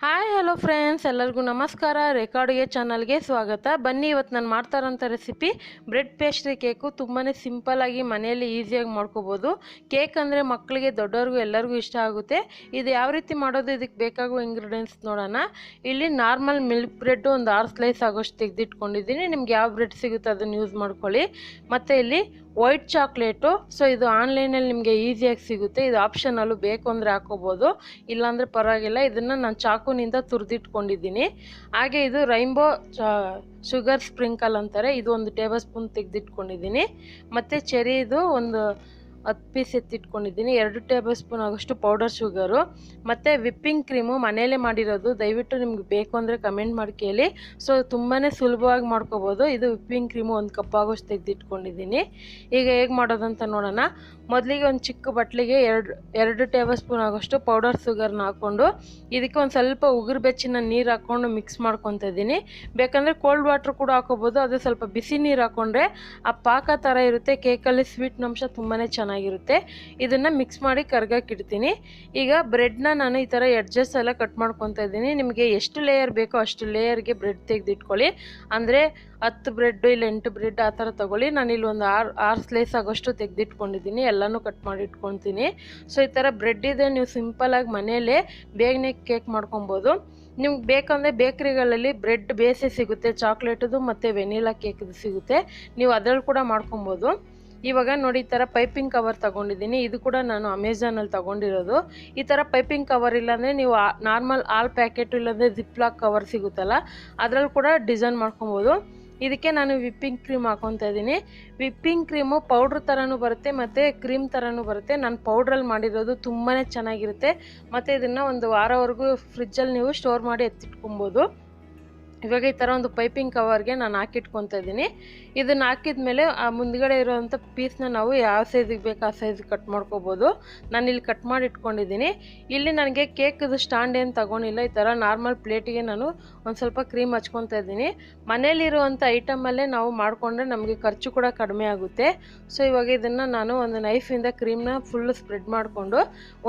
Hi hello friends, ಎಲ್ಲರಿಗೂ ನಮಸ್ಕಾರ. ರೇಖಾ ಅಡುಗೆ ಚಾನಲ್ಗೆ ಸ್ವಾಗತ. ಬನ್ನಿ, ಇವತ್ತು ನಾನು ಮಾಡ್ತಾರಂಥ ರೆಸಿಪಿ ಬ್ರೆಡ್ ಪೇಸ್ಟ್ರಿ ಕೇಕು. ತುಂಬಾ ಸಿಂಪಲ್ಲಾಗಿ ಮನೆಯಲ್ಲಿ ಈಸಿಯಾಗಿ ಮಾಡ್ಕೋಬೋದು. ಕೇಕ್ ಅಂದರೆ ಮಕ್ಕಳಿಗೆ ದೊಡ್ಡವ್ರಿಗೂ ಎಲ್ಲರಿಗೂ ಇಷ್ಟ ಆಗುತ್ತೆ. ಇದು ಯಾವ ರೀತಿ ಮಾಡೋದು, ಇದಕ್ಕೆ ಬೇಕಾಗುವ ಇಂಗ್ರೀಡಿಯೆಂಟ್ಸ್ ನೋಡೋಣ. ಇಲ್ಲಿ ನಾರ್ಮಲ್ ಮಿಲ್ಕ್ ಬ್ರೆಡ್ಡು ಒಂದು 6 ಸ್ಲೈಸ್ ಆಗೋಷ್ಟು ತೆಗೆದಿಟ್ಕೊಂಡಿದ್ದೀನಿ. ನಿಮ್ಗೆ ಯಾವ ಬ್ರೆಡ್ ಸಿಗುತ್ತೆ ಅದನ್ನು ಯೂಸ್ ಮಾಡ್ಕೊಳ್ಳಿ. ಮತ್ತು ಇಲ್ಲಿ ವೈಟ್ ಚಾಕ್ಲೇಟು. ಸೊ ಇದು ಆನ್ಲೈನಲ್ಲಿ ನಿಮಗೆ ಈಸಿಯಾಗಿ ಸಿಗುತ್ತೆ. ಇದು ಆಪ್ಷನಲ್ಲು, ಬೇಕು ಅಂದರೆ ಹಾಕೋಬೋದು, ಇಲ್ಲಾಂದರೆ ಪರವಾಗಿಲ್ಲ. ಇದನ್ನು ನಾನು ಚಾಕುನಿಂದ ತುರಿದಿಟ್ಕೊಂಡಿದ್ದೀನಿ. ಹಾಗೆ ಇದು ರೈನ್ಬೋ ಶುಗರ್ ಸ್ಪ್ರಿಂಕಲ್ ಅಂತಾರೆ, ಇದು 1 ಟೇಬಲ್ ಸ್ಪೂನ್ ತೆಗೆದಿಟ್ಕೊಂಡಿದ್ದೀನಿ. ಮತ್ತು ಚೆರಿದು ಒಂದು 10 ಪೀಸ್ ಎತ್ತಿಟ್ಕೊಂಡಿದ್ದೀನಿ. 2 ಟೇಬಲ್ ಸ್ಪೂನ್ ಆಗೋಷ್ಟು ಪೌಡರ್ ಶುಗರು ಮತ್ತು ವಿಪ್ಪಿಂಗ್ ಕ್ರೀಮು ಮನೆಯಲ್ಲೇ ಮಾಡಿರೋದು. ದಯವಿಟ್ಟು ನಿಮ್ಗೆ ಬೇಕು ಅಂದರೆ ಕಮೆಂಟ್ ಮಾಡಿ ಕೇಳಿ. ಸೊ ತುಂಬಾ ಸುಲಭವಾಗಿ ಮಾಡ್ಕೋಬೋದು. ಇದು ವಿಪ್ಪಿಂಗ್ ಕ್ರೀಮು 1 ಕಪ್ ಆಗೋಷ್ಟು ತೆಗೆದಿಟ್ಕೊಂಡಿದ್ದೀನಿ. ಈಗ ಹೇಗೆ ಮಾಡೋದಂತ ನೋಡೋಣ. ಮೊದಲಿಗೆ ಒಂದು ಚಿಕ್ಕ ಬಟ್ಲಿಗೆ 2 ಟೇಬಲ್ ಸ್ಪೂನ್ ಆಗೋಷ್ಟು ಪೌಡರ್ ಶುಗರ್ನ ಹಾಕ್ಕೊಂಡು ಇದಕ್ಕೆ ಒಂದು ಸ್ವಲ್ಪ ಉಗುರು ಬೆಚ್ಚಿನ ನೀರು ಹಾಕ್ಕೊಂಡು ಮಿಕ್ಸ್ ಮಾಡ್ಕೊತ ಇದ್ದೀನಿ. ಬೇಕಂದರೆ ಕೋಲ್ಡ್ ವಾಟ್ರ್ ಕೂಡ ಹಾಕೋಬೋದು. ಅದು ಸ್ವಲ್ಪ ಬಿಸಿ ನೀರು ಹಾಕ್ಕೊಂಡ್ರೆ ಆ ಪಾಕ ಥರ ಇರುತ್ತೆ. ಕೇಕಲ್ಲಿ ಸ್ವೀಟ್ ಅಂಶ ತುಂಬಾ ಚೆನ್ನಾಗಿರುತ್ತೆ. ಇದನ್ನು ಮಿಕ್ಸ್ ಮಾಡಿ ಕರ್ಗಕ್ಕಿಡ್ತೀನಿ. ಈಗ ಬ್ರೆಡ್ನ ನಾನು ಈ ಥರ ಎಡ್ಜಸ್ ಎಲ್ಲ ಕಟ್ ಮಾಡ್ಕೊತ ಇದ್ದೀನಿ. ನಿಮಗೆ ಎಷ್ಟು ಲೇಯರ್ ಬೇಕೋ ಅಷ್ಟು ಲೇಯರ್ಗೆ ಬ್ರೆಡ್ ತೆಗೆದಿಟ್ಕೊಳ್ಳಿ. ಅಂದರೆ 10 ಬ್ರೆಡ್ ಇಲ್ಲ 8 ಬ್ರೆಡ್ ಆ ಥರ ತೊಗೊಳ್ಳಿ. ನಾನಿಲ್ಲಿ ಒಂದು 6 ಸ್ಲೈಸ್ ಆಗೋಷ್ಟು ತೆಗೆದಿಟ್ಕೊಂಡಿದ್ದೀನಿ. ಎಲ್ಲನೂ ಕಟ್ ಮಾಡಿ ಇಟ್ಕೊತೀನಿ. ಸೊ ಈ ಥರ ಬ್ರೆಡ್ ಇದೆ, ನೀವು ಸಿಂಪಲಾಗಿ ಮನೆಯಲ್ಲೇ ಬೇಗನೆ ಕೇಕ್ ಮಾಡ್ಕೊಬೋದು. ನಿಮ್ಗೆ ಬೇಕಂದರೆ ಬೇಕ್ರಿಗಳಲ್ಲಿ ಬ್ರೆಡ್ ಬೇಸೆ ಸಿಗುತ್ತೆ, ಚಾಕ್ಲೇಟದು ಮತ್ತು ವೆನಿಲಾ ಕೇಕ್ದು ಸಿಗುತ್ತೆ. ನೀವು ಅದರಲ್ಲಿ ಕೂಡ ಮಾಡ್ಕೊಬೋದು. ಇವಾಗ ನೋಡಿ, ಈ ಥರ ಪೈಪಿಂಗ್ ಕವರ್ ತೊಗೊಂಡಿದ್ದೀನಿ. ಇದು ಕೂಡ ನಾನು ಅಮೆಝಾನಲ್ಲಿ ತೊಗೊಂಡಿರೋದು. ಈ ಥರ ಪೈಪಿಂಗ್ ಕವರ್ ಇಲ್ಲಾಂದರೆ ನೀವು ನಾರ್ಮಲ್ ಹಾಲ್ ಪ್ಯಾಕೆಟು ಇಲ್ಲಾಂದರೆ ಜಿಪ್ಲಾಕ್ ಕವರ್ ಸಿಗುತ್ತಲ್ಲ, ಅದರಲ್ಲಿ ಕೂಡ ಡಿಸೈನ್ ಮಾಡ್ಕೊಬೋದು. ಇದಕ್ಕೆ ನಾನು ವಿಪ್ಪಿಂಗ್ ಕ್ರೀಮ್ ಹಾಕ್ಕೊತಾ ಇದ್ದೀನಿ. ವಿಪ್ಪಿಂಗ್ ಕ್ರೀಮು ಪೌಡ್ರ್ ಥರನೂ ಬರುತ್ತೆ ಮತ್ತು ಕ್ರೀಮ್ ಥರನೂ ಬರುತ್ತೆ. ನಾನು ಪೌಡ್ರಲ್ಲಿ ಮಾಡಿರೋದು ತುಂಬಾ ಚೆನ್ನಾಗಿರುತ್ತೆ. ಮತ್ತು ಇದನ್ನು ಒಂದು ವಾರವರೆಗೂ ಫ್ರಿಜ್ಜಲ್ಲಿ ನೀವು ಸ್ಟೋರ್ ಮಾಡಿ ಎತ್ತಿಟ್ಕೊಬೋದು. ಇವಾಗ ಈ ಥರ ಒಂದು ಪೈಪಿಂಗ್ ಕವರ್ಗೆ ನಾನು ಹಾಕಿಟ್ಕೊತಾ ಇದ್ದೀನಿ. ಇದನ್ನು ಹಾಕಿದ ಮೇಲೆ ಆ ಮುಂದ್ಗಡೆ ಇರೋವಂಥ ಪೀಸ್ನ ನಾವು ಯಾವ ಸೈಜಿಗೆ ಬೇಕು ಆ ಸೈಜಿಗೆ ಕಟ್ ಮಾಡ್ಕೋಬೋದು. ನಾನಿಲ್ಲಿ ಕಟ್ ಮಾಡಿ ಇಟ್ಕೊಂಡಿದ್ದೀನಿ. ಇಲ್ಲಿ ನನಗೆ ಕೇಕದು ಸ್ಟ್ಯಾಂಡ್ ಏನು ತಗೊಂಡಿಲ್ಲ. ಈ ಥರ ನಾರ್ಮಲ್ ಪ್ಲೇಟಿಗೆ ನಾನು ಒಂದು ಸ್ವಲ್ಪ ಕ್ರೀಮ್ ಹಚ್ಕೊತಾ ಇದ್ದೀನಿ. ಮನೇಲಿರುವಂಥ ಐಟಮಲ್ಲೇ ನಾವು ಮಾಡಿಕೊಂಡ್ರೆ ನಮಗೆ ಖರ್ಚು ಕೂಡ ಕಡಿಮೆ ಆಗುತ್ತೆ. ಸೊ ಇವಾಗ ಇದನ್ನು ನಾನು ಒಂದು ನೈಫಿಂದ ಕ್ರೀಮ್ನ ಫುಲ್ಲು ಸ್ಪ್ರೆಡ್ ಮಾಡಿಕೊಂಡು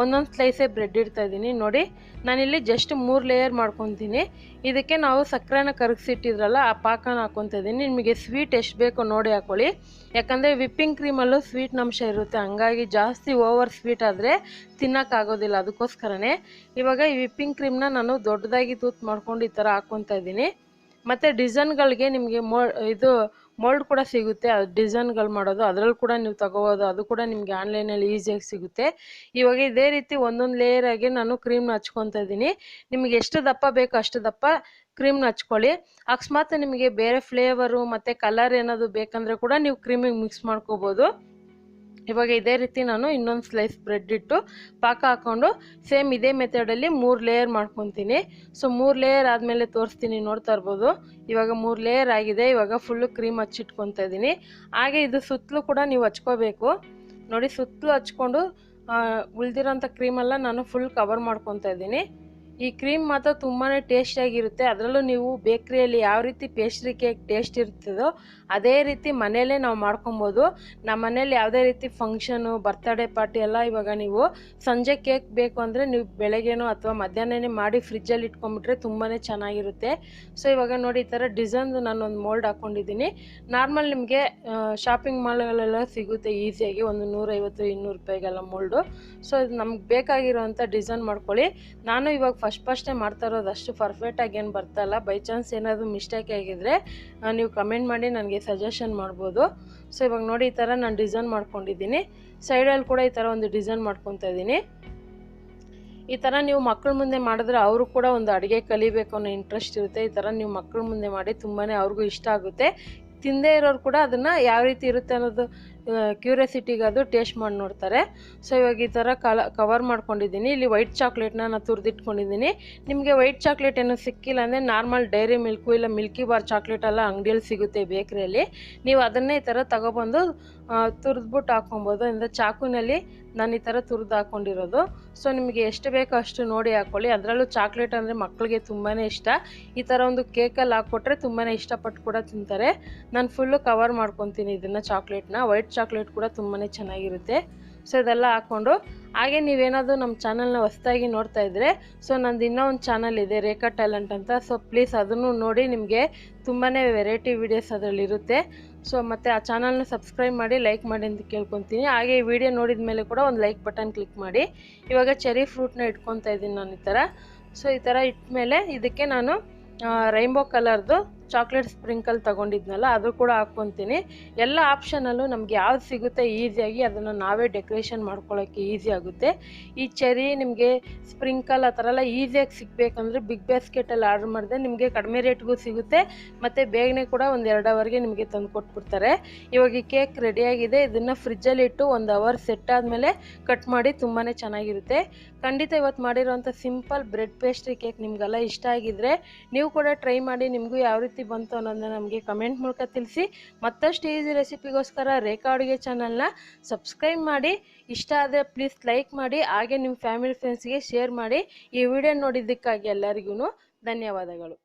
ಒಂದೊಂದು ಸ್ಲೈಸೇ ಬ್ರೆಡ್ ಇಡ್ತಾ ಇದ್ದೀನಿ. ನೋಡಿ, ನಾನಿಲ್ಲಿ ಜಸ್ಟ್ 3 ಲೇಯರ್ ಮಾಡ್ಕೊತೀನಿ. ಇದಕ್ಕೆ ನಾವು ಸಕ್ಕರೆನ ಕರಗಿಸಿಟ್ಟಿದ್ರಲ್ಲ ಆ ಪಾಕನ ಹಾಕ್ಕೊತಾ ಇದ್ದೀನಿ. ನಿಮಗೆ ಸ್ವೀಟ್ ಎಷ್ಟು ಬೇಕೋ ನೋಡಿ ಹಾಕ್ಕೊಳ್ಳಿ. ಯಾಕಂದರೆ ವಿಪ್ಪಿಂಗ್ ಕ್ರೀಮಲ್ಲೂ ಸ್ವೀಟ್ ಅಂಶ ಇರುತ್ತೆ, ಹಂಗಾಗಿ ಜಾಸ್ತಿ ಓವರ್ ಸ್ವೀಟ್ ಆದರೆ ತಿನ್ನೋಕ್ಕಾಗೋದಿಲ್ಲ. ಅದಕ್ಕೋಸ್ಕರನೇ ಇವಾಗ ಈ ವಿಪ್ಪಿಂಗ್ ಕ್ರೀಮ್ನ ನಾನು ದೊಡ್ಡದಾಗಿ ತೂತ್ ಮಾಡ್ಕೊಂಡು ಈ ಥರ ಹಾಕ್ಕೊತಾ ಇದ್ದೀನಿ. ಮತ್ತು ಡಿಸೈನ್ಗಳಿಗೆ ನಿಮಗೆ ಮೋಲ್ಡ್ ಕೂಡ ಸಿಗುತ್ತೆ. ಅದು ಡಿಸೈನ್ಗಳು ಮಾಡೋದು ಅದರಲ್ಲಿ ಕೂಡ ನೀವು ತಗೋಬೋದು. ಅದು ಕೂಡ ನಿಮಗೆ ಆನ್ಲೈನಲ್ಲಿ ಈಸಿಯಾಗಿ ಸಿಗುತ್ತೆ. ಇವಾಗ ಇದೇ ರೀತಿ ಒಂದೊಂದು ಲೇಯರಾಗಿ ನಾನು ಕ್ರೀಮ್ನ ಹಚ್ಕೊತಾ ಇದ್ದೀನಿ. ನಿಮಗೆ ಎಷ್ಟು ದಪ್ಪ ಬೇಕೋ ಅಷ್ಟು ದಪ್ಪ ಕ್ರೀಮ್ನ ಹಚ್ಕೊಳ್ಳಿ. ಅಕಸ್ಮಾತ್ ನಿಮಗೆ ಬೇರೆ ಫ್ಲೇವರು ಮತ್ತು ಕಲರ್ ಏನಾದರೂ ಬೇಕಂದರೆ ಕೂಡ ನೀವು ಕ್ರೀಮಿಗೆ ಮಿಕ್ಸ್ ಮಾಡ್ಕೋಬೋದು. ಇವಾಗ ಇದೇ ರೀತಿ ನಾನು ಇನ್ನೊಂದು ಸ್ಲೈಸ್ ಬ್ರೆಡ್ ಇಟ್ಟು ಪಾಕ ಹಾಕ್ಕೊಂಡು ಸೇಮ್ ಇದೇ ಮೆಥಡಲ್ಲಿ 3 ಲೇಯರ್ ಮಾಡ್ಕೊತೀನಿ. ಸೊ 3 ಲೇಯರ್ ಆದಮೇಲೆ ತೋರಿಸ್ತೀನಿ, ನೋಡ್ತಾ ಇರ್ಬೋದು. ಇವಾಗ 3 ಲೇಯರ್ ಆಗಿದೆ. ಇವಾಗ ಫುಲ್ಲು ಕ್ರೀಮ್ ಹಚ್ಚಿಟ್ಕೊತಾ ಇದ್ದೀನಿ. ಹಾಗೆ ಇದು ಸುತ್ತಲೂ ಕೂಡ ನೀವು ಹಚ್ಕೋಬೇಕು. ನೋಡಿ, ಸುತ್ತಲೂ ಹಚ್ಕೊಂಡು ಉಳಿದಿರೋಂಥ ಕ್ರೀಮೆಲ್ಲ ನಾನು ಫುಲ್ ಕವರ್ ಮಾಡ್ಕೊತಾ ಇದ್ದೀನಿ. ಈ ಕ್ರೀಮ್ ಮಾತ್ರ ತುಂಬಾ ಟೇಸ್ಟಿಯಾಗಿರುತ್ತೆ. ಅದರಲ್ಲೂ ನೀವು ಬೇಕ್ರಿಯಲ್ಲಿ ಯಾವ ರೀತಿ ಪೇಸ್ಟ್ರಿ ಕೇಕ್ ಟೇಸ್ಟ್ ಇರ್ತದೋ ಅದೇ ರೀತಿ ಮನೆಯಲ್ಲೇ ನಾವು ಮಾಡ್ಕೊಬೋದು. ನಮ್ಮ ಮನೇಲಿ ಯಾವುದೇ ರೀತಿ ಫಂಕ್ಷನು, ಬರ್ತಡೇ ಪಾರ್ಟಿ ಎಲ್ಲ ಇವಾಗ ನೀವು ಸಂಜೆ ಕೇಕ್ ಬೇಕು ಅಂದರೆ ನೀವು ಬೆಳಗ್ಗೆನೋ ಅಥವಾ ಮಧ್ಯಾಹ್ನನೇ ಮಾಡಿ ಫ್ರಿಜ್ಜಲ್ಲಿ ಇಟ್ಕೊಂಡ್ಬಿಟ್ರೆ ತುಂಬಾ ಚೆನ್ನಾಗಿರುತ್ತೆ. ಸೊ ಇವಾಗ ನೋಡಿ, ಈ ಥರ ಡಿಸೈನ್ದು ನಾನೊಂದು ಮೋಲ್ಡ್ ಹಾಕ್ಕೊಂಡಿದ್ದೀನಿ. ನಾರ್ಮಲ್ ನಿಮಗೆ ಶಾಪಿಂಗ್ ಮಾಲ್ಗಳೆಲ್ಲ ಸಿಗುತ್ತೆ ಈಸಿಯಾಗಿ, ಒಂದು 150-200 ರೂಪಾಯಿಗೆಲ್ಲ ಮೋಲ್ಡು. ಸೊ ಇದು ನಮ್ಗೆ ಬೇಕಾಗಿರೋವಂಥ ಡಿಸೈನ್ ಮಾಡ್ಕೊಳ್ಳಿ. ನಾನು ಇವಾಗ ಫಸ್ಟೇ ಮಾಡ್ತಾ ಇರೋದು, ಅಷ್ಟು ಪರ್ಫೆಕ್ಟಾಗಿ ಏನು ಬರ್ತಾಯಿಲ್ಲ. ಬೈ ಚಾನ್ಸ್ ಏನಾದರೂ ಮಿಸ್ಟೇಕ್ ಆಗಿದ್ದರೆ ನೀವು ಕಮೆಂಟ್ ಮಾಡಿ ನನಗೆ ಸಜೆಷನ್ ಮಾಡ್ಬೋದು. ಸೊ ಇವಾಗ ನೋಡಿ, ಈ ಥರ ನಾನು ಡಿಸೈನ್ ಮಾಡ್ಕೊಂಡಿದ್ದೀನಿ. ಸೈಡಲ್ಲಿ ಕೂಡ ಈ ಥರ ಒಂದು ಡಿಸೈನ್ ಮಾಡ್ಕೊತಾ ಇದ್ದೀನಿ. ಈ ಥರ ನೀವು ಮಕ್ಕಳ ಮುಂದೆ ಮಾಡಿದ್ರೆ ಅವರು ಕೂಡ ಒಂದು ಅಡುಗೆ ಕಲಿಬೇಕು ಅನ್ನೋ ಇಂಟ್ರೆಸ್ಟ್ ಇರುತ್ತೆ. ಈ ಥರ ನೀವು ಮಕ್ಕಳ ಮುಂದೆ ಮಾಡಿ ತುಂಬಾ ಅವ್ರಿಗೂ ಇಷ್ಟ ಆಗುತ್ತೆ. ತಿಂದೇ ಇರೋರು ಕೂಡ ಅದನ್ನು ಯಾವ ರೀತಿ ಇರುತ್ತೆ ಅನ್ನೋದು ಕ್ಯೂರಿಯಾಸಿಟಿಗೆ ಅದು ಟೇಸ್ಟ್ ಮಾಡಿ ನೋಡ್ತಾರೆ. ಸೊ ಇವಾಗ ಈ ಥರ ಕವರ್ ಮಾಡ್ಕೊಂಡಿದ್ದೀನಿ. ಇಲ್ಲಿ ವೈಟ್ ಚಾಕ್ಲೇಟ್ನ ನಾನು ತುರಿದಿಟ್ಕೊಂಡಿದ್ದೀನಿ. ನಿಮಗೆ ವೈಟ್ ಚಾಕ್ಲೇಟ್ ಏನೂ ಸಿಕ್ಕಿಲ್ಲ ಅಂದರೆ ನಾರ್ಮಲ್ ಡೈರಿ ಮಿಲ್ಕು ಇಲ್ಲ ಮಿಲ್ಕಿ ಬಾರ್ ಚಾಕ್ಲೇಟ್ ಎಲ್ಲ ಅಂಗಡಿಯಲ್ಲಿ ಸಿಗುತ್ತೆ ಬೇಕ್ರಿಯಲ್ಲಿ. ನೀವು ಅದನ್ನೇ ಈ ಥರ ತಗೊಬಂದು ತುರಿದ್ಬಿಟ್ಟು ಹಾಕ್ಕೊಬೋದು. ಅಂದರೆ ಚಾಕುನಲ್ಲಿ ನಾನು ಈ ಥರ ತುರಿದು ಹಾಕ್ಕೊಂಡಿರೋದು. ಸೊ ನಿಮಗೆ ಎಷ್ಟು ಬೇಕೋ ಅಷ್ಟು ನೋಡಿ ಹಾಕ್ಕೊಳ್ಳಿ. ಅದರಲ್ಲೂ ಚಾಕ್ಲೇಟ್ ಅಂದರೆ ಮಕ್ಕಳಿಗೆ ತುಂಬಾ ಇಷ್ಟ. ಈ ಥರ ಒಂದು ಕೇಕಲ್ಲಿ ಹಾಕ್ಕೊಟ್ರೆ ತುಂಬಾ ಇಷ್ಟಪಟ್ಟು ಕೂಡ ತಿಂತಾರೆ. ನಾನು ಫುಲ್ಲು ಕವರ್ ಮಾಡ್ಕೊತೀನಿ ಇದನ್ನು ಚಾಕ್ಲೇಟ್ನ. ವೈಟ್ ಚಾಕ್ಲೇಟ್ ಕೂಡ ತುಂಬಾ ಚೆನ್ನಾಗಿರುತ್ತೆ. ಸೊ ಇದೆಲ್ಲ ಹಾಕ್ಕೊಂಡು ಹಾಗೆ ನೀವೇನಾದರೂ ನಮ್ಮ ಚಾನಲ್ನ ಹೊಸದಾಗಿ ನೋಡ್ತಾ ಇದ್ದರೆ ಸೊ ನಂದು ಇನ್ನೂ ಒಂದು ಚಾನಲ್ ಇದೆ ರೇಖಾ ಟ್ಯಾಲೆಂಟ್ ಅಂತ. ಸೊ ಪ್ಲೀಸ್ ಅದನ್ನು ನೋಡಿ, ನಿಮಗೆ ತುಂಬಾ ವೆರೈಟಿ ವೀಡಿಯೋಸ್ ಅದರಲ್ಲಿರುತ್ತೆ. ಸೊ ಮತ್ತು ಆ ಚಾನಲ್ನ ಸಬ್ಸ್ಕ್ರೈಬ್ ಮಾಡಿ ಲೈಕ್ ಮಾಡಿ ಅಂತ ಕೇಳ್ಕೊತೀನಿ. ಹಾಗೆ ಈ ವಿಡಿಯೋ ನೋಡಿದ ಮೇಲೆ ಕೂಡ ಒಂದು ಲೈಕ್ ಬಟನ್ ಕ್ಲಿಕ್ ಮಾಡಿ. ಇವಾಗ ಚೆರಿ ಫ್ರೂಟ್ನ ಇಟ್ಕೊತಾ ಇದ್ದೀನಿ ನಾನು ಈ ಥರ. ಸೊ ಈ ಥರ ಇಟ್ಮೇಲೆ ಇದಕ್ಕೆ ನಾನು ರೈನ್ಬೋ ಕಲರ್ದು ಚಾಕ್ಲೇಟ್ ಸ್ಪ್ರಿಂಕಲ್ ತೊಗೊಂಡಿದ್ನಲ್ಲ ಅದು ಕೂಡ ಹಾಕ್ಕೊತೀನಿ. ಎಲ್ಲ ಆಪ್ಷನಲ್ಲೂ ನಮಗೆ ಯಾವ್ದು ಸಿಗುತ್ತೆ ಈಸಿಯಾಗಿ ಅದನ್ನು ನಾವೇ ಡೆಕೋರೇಷನ್ ಮಾಡ್ಕೊಳ್ಳೋಕ್ಕೆ ಈಸಿ ಆಗುತ್ತೆ. ಈ ಚೆರಿ ನಿಮಗೆ ಸ್ಪ್ರಿಂಕಲ್ ಆ ಥರ ಎಲ್ಲ ಈಸಿಯಾಗಿ ಸಿಗಬೇಕಂದ್ರೆ ಬಿಗ್ ಬಾಸ್ಕೆಟಲ್ಲಿ ಆರ್ಡ್ರ್ ಮಾಡಿದೆ ನಿಮಗೆ ಕಡಿಮೆ ರೇಟ್ಗೂ ಸಿಗುತ್ತೆ ಮತ್ತು ಬೇಗನೆ ಕೂಡ ಒಂದು 2 ಅವರ್ಗೆ ನಿಮಗೆ ತಂದು ಕೊಟ್ಬಿಡ್ತಾರೆ. ಇವಾಗ ಈ ಕೇಕ್ ರೆಡಿಯಾಗಿದೆ. ಇದನ್ನು ಫ್ರಿಜ್ಜಲ್ಲಿ ಇಟ್ಟು 1 ಅವರ್ ಸೆಟ್ ಆದಮೇಲೆ ಕಟ್ ಮಾಡಿ ತುಂಬಾ ಚೆನ್ನಾಗಿರುತ್ತೆ. ಖಂಡಿತ ಇವತ್ತು ಮಾಡಿರೋಂಥ ಸಿಂಪಲ್ ಬ್ರೆಡ್ ಪೇಸ್ಟ್ರಿ ಕೇಕ್ ನಿಮಗೆಲ್ಲ ಇಷ್ಟ ಆಗಿದ್ದರೆ ನೀವು ಕೂಡ ಟ್ರೈ ಮಾಡಿ. ನಿಮಗೂ ಯಾವ ರೀತಿ ಬಂತು ಅನ್ನೋದನ್ನ ನಮಗೆ ಕಮೆಂಟ್ ಮೂಲಕ ತಿಳಿಸಿ. ಮತ್ತಷ್ಟು ಈಸಿ ರೆಸಿಪಿಗೋಸ್ಕರ ರೇಖಾ ಅಡುಗೆ ಚಾನಲ್ನ ಸಬ್ಸ್ಕ್ರೈಬ್ ಮಾಡಿ. ಇಷ್ಟ ಆದರೆ ಪ್ಲೀಸ್ ಲೈಕ್ ಮಾಡಿ. ಹಾಗೆ ನಿಮ್ಮ ಫ್ಯಾಮಿಲಿ ಫ್ರೆಂಡ್ಸ್ಗೆ ಶೇರ್ ಮಾಡಿ. ಈ ವಿಡಿಯೋ ನೋಡಿದ್ದಕ್ಕಾಗಿ ಎಲ್ಲರಿಗೂ ಧನ್ಯವಾದಗಳು.